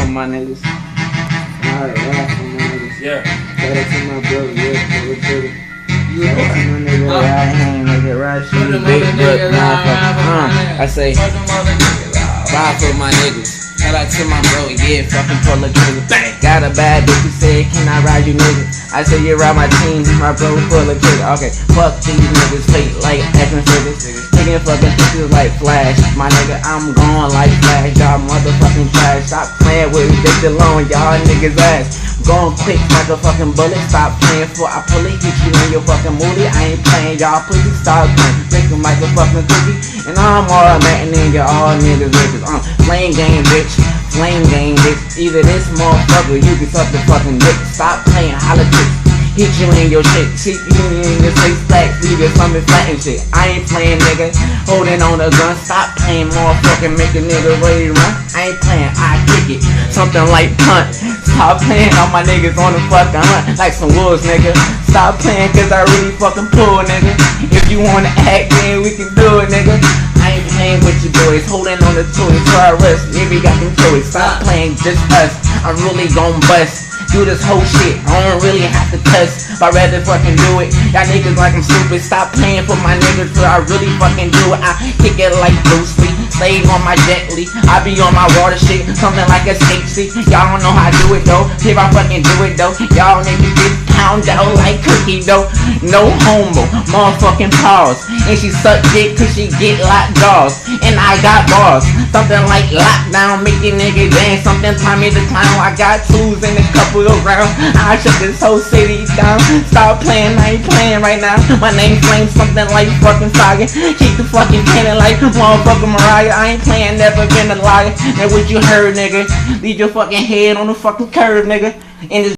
for my niggas. I ride for my niggas. Yeah. Shout out to my brother, yeah, for the brother. Shout out to my nigga, right hand, nigga, right shit, big butt, motherfucker. I say, ride for my niggas. Shout out to my bro, yeah, fucking pull a trigger. Got a bad bitch, you said, can I ride you nigga? I said, yeah, ride my team, my bro, pull a trigger. Okay, fuck these niggas, fake like action figures. Taking fucking pictures like Flash. My nigga, I'm gone like Flash. Y'all motherfucking trash. Stop playing with me, bitch alone, y'all niggas ass. Going quick like a fucking bullet. Stop playing for I pull it, hit you in your fucking moody. I ain't playing, y'all pussy. Stop playing, drinking like a fucking cookie. And I'm all mad and nigga, all niggas bitches. Flame game, bitch. Flame game, bitch. Either this motherfucker, you can suck the fucking dick. Stop playing politics. Hit you in your shit, shit you in your face flat, leave your stomach flat and shit. I ain't playing, nigga, holding on the gun. Stop playing, motherfucking make a nigga ready to run. I ain't playing, I kick it, something like punt. Stop playing, all my niggas on the fucking hunt, like some wolves, nigga. Stop playing, cause I really fucking pull, nigga. If you wanna act, then we can do it, nigga. I ain't playing with you boys, holding on the toys for our rest. If we got them toys, stop playing, just us. I'm really gon' bust. Do this whole shit, I don't really have to test, but I'd rather fucking do it. Y'all niggas like I'm stupid, stop playing for my niggas, for I really fucking do it. I kick it like Bruce Lee, slave on my Jet Li. I be on my water shit, something like a skate seat. Y'all don't know how to do it though, if I fucking do it though. Y'all niggas get pound out like cookie dough. No homo, motherfucking pause. And she suck dick cause she get locked jaws. And I got bars, something like lockdown, make your nigga dance. Something Tommy the Clown, I got tools in a couple around. I shut this whole city down. Stop playing, I ain't playing right now. My name Flame, something like fucking Saga. Keep the fucking cannon like motherfucking Mariah. I ain't playing, never been a liar. And what you heard, nigga, leave your fucking head on the fucking curve, nigga. And